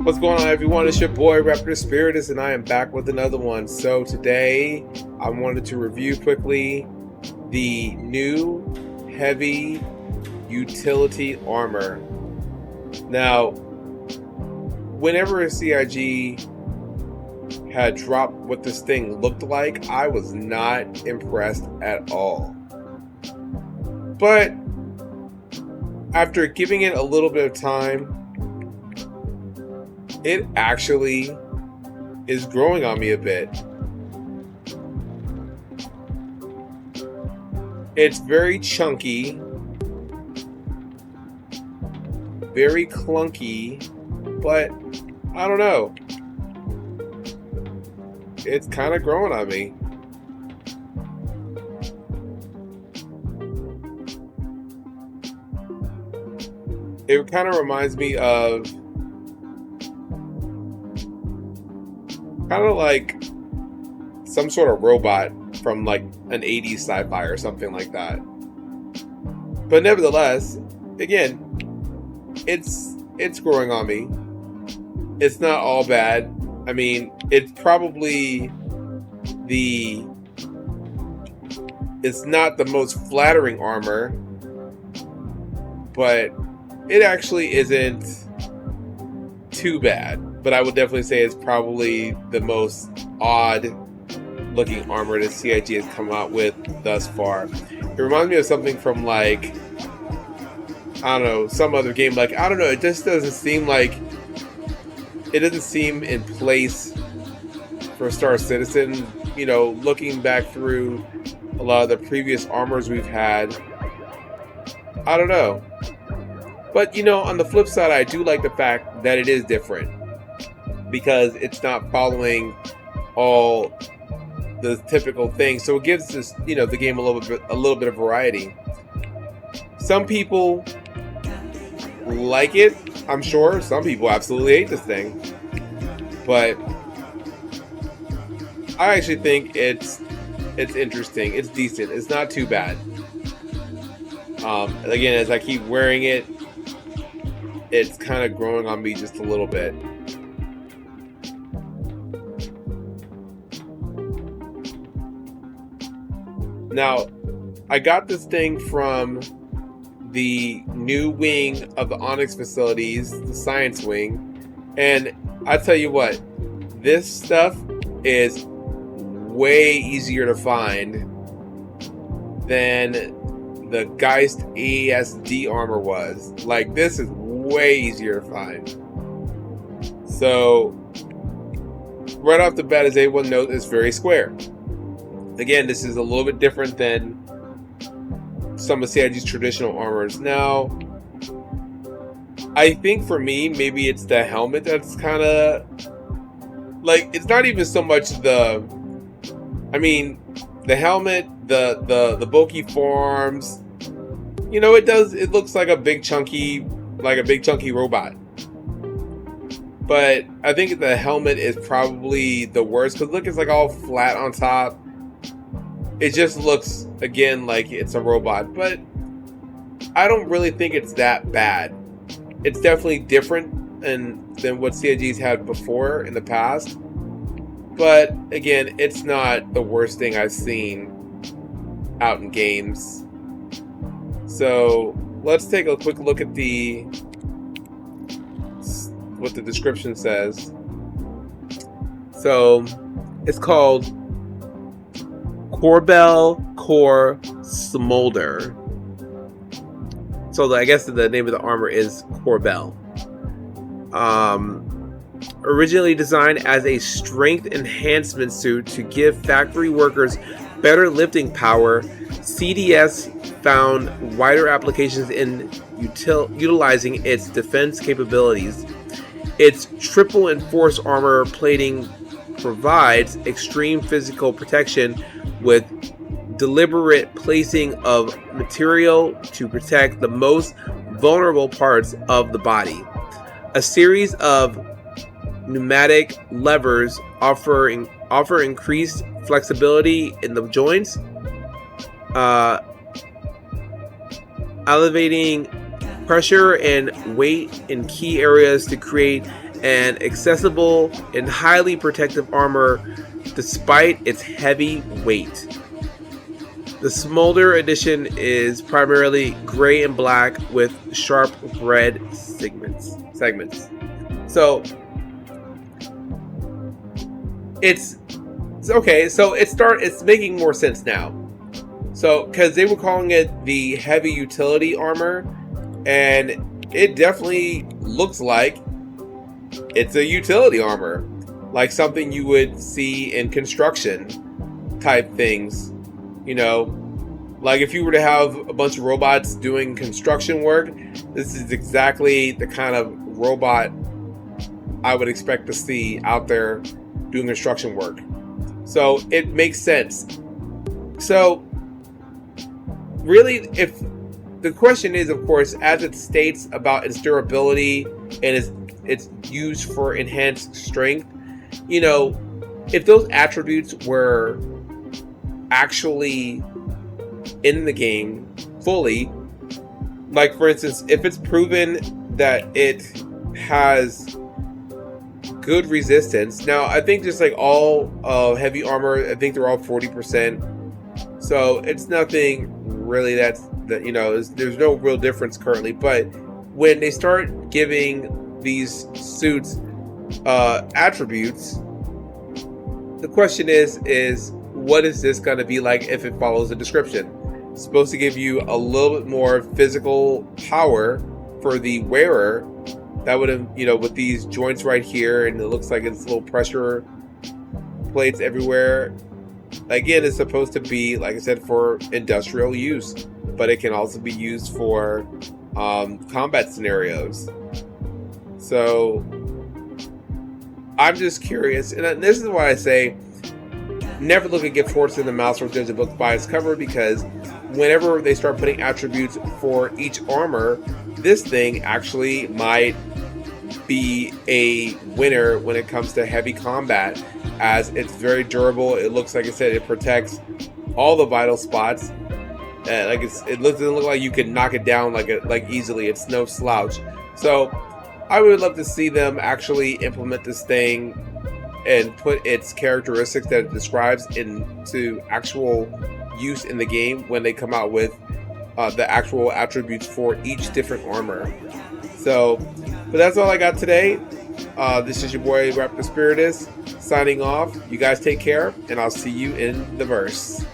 What's going on, everyone? It's your boy Raptor Spiritus, and I am back with another one. So today I wanted to review quickly the new heavy utility armor. Now, whenever CIG had dropped what this thing looked like, I was not impressed at all. But after giving it a little bit of time, it actually is growing on me a bit. It's very chunky, very clunky, but I don't know. It's kind of growing on me. It kind of reminds me of kind of like some sort of robot from like an 80s sci-fi or something like that. But nevertheless, again, it's growing on me. It's not all bad. I mean, it's probably it's not the most flattering armor, but it actually isn't too bad. But I would definitely say it's probably the most odd looking armor that CIG has come out with thus far. It reminds me of something from like, I don't know, some other game. Like, I don't know, it just doesn't seem in place for Star Citizen. You know, looking back through a lot of the previous armors we've had, I don't know. But, you know, on the flip side, I do like the fact that it is different, because it's not following all the typical things. So it gives this, you know, the game a little bit of variety. Some people like it, I'm sure. Some people absolutely hate this thing. But I actually think it's interesting. It's decent. It's not too bad. Again, as I keep wearing it, it's kind of growing on me just a little bit. Now, I got this thing from the new wing of the Onyx facilities, the science wing, and I tell you what, this stuff is way easier to find than the Geist ASD armor was. Like, this is way easier to find. So, right off the bat, as everyone knows, it's very square. Again, this is a little bit different than some of CIG's traditional armors. Now, I think for me, maybe it's the helmet that's kind of like, it's not even so much the helmet, the bulky forms. You know, it looks like a big chunky robot. But I think the helmet is probably the worst, because look, it's like all flat on top. It just looks, again, like it's a robot, but I don't really think it's that bad. It's definitely different than what CIG's had before in the past, but again, it's not the worst thing I've seen out in games. So let's take a quick look at what the description says. So it's called Corbel Core Smolder. So I guess the name of the armor is Corbel. Originally designed as a strength enhancement suit to give factory workers better lifting power, CDS found wider applications in utilizing its defense capabilities. Its triple enforced armor plating provides extreme physical protection with deliberate placing of material to protect the most vulnerable parts of the body. A series of pneumatic levers offer increased flexibility in the joints, elevating pressure and weight in key areas to create and accessible and highly protective armor despite its heavy weight. The Smolder edition is primarily gray and black with sharp red segments. So it's okay. So it's making more sense now. So because they were calling it the heavy utility armor, and it definitely looks like it's a utility armor, like something you would see in construction type things. You know, like if you were to have a bunch of robots doing construction work, this is exactly the kind of robot I would expect to see out there doing construction work. So it makes sense. So really, if the question is, of course, as it states about its durability and it's used for enhanced strength, you know, if those attributes were actually in the game fully, like for instance, if it's proven that it has good resistance. Now I think just like all heavy armor, I think they're all 40%, so it's nothing really that you know, there's no real difference currently. But when they start giving these suits attributes, the question is what is this going to be like if it follows the description? It's supposed to give you a little bit more physical power for the wearer. That would have, you know, with these joints right here, and it looks like it's little pressure plates everywhere. Again, it's supposed to be, like I said, for industrial use, but it can also be used for combat scenarios. So I'm just curious, and this is why I say never look at Gift Horse in the Mouse or judge a book by its cover, because whenever they start putting attributes for each armor, this thing actually might be a winner when it comes to heavy combat, as it's very durable. It looks, like I said, it protects all the vital spots. It doesn't look like you can knock it down like easily. It's no slouch. So I would love to see them actually implement this thing and put its characteristics that it describes into actual use in the game when they come out with the actual attributes for each different armor. So, but that's all I got today. This is your boy Raptor Spiritus signing off. You guys take care, and I'll see you in the verse.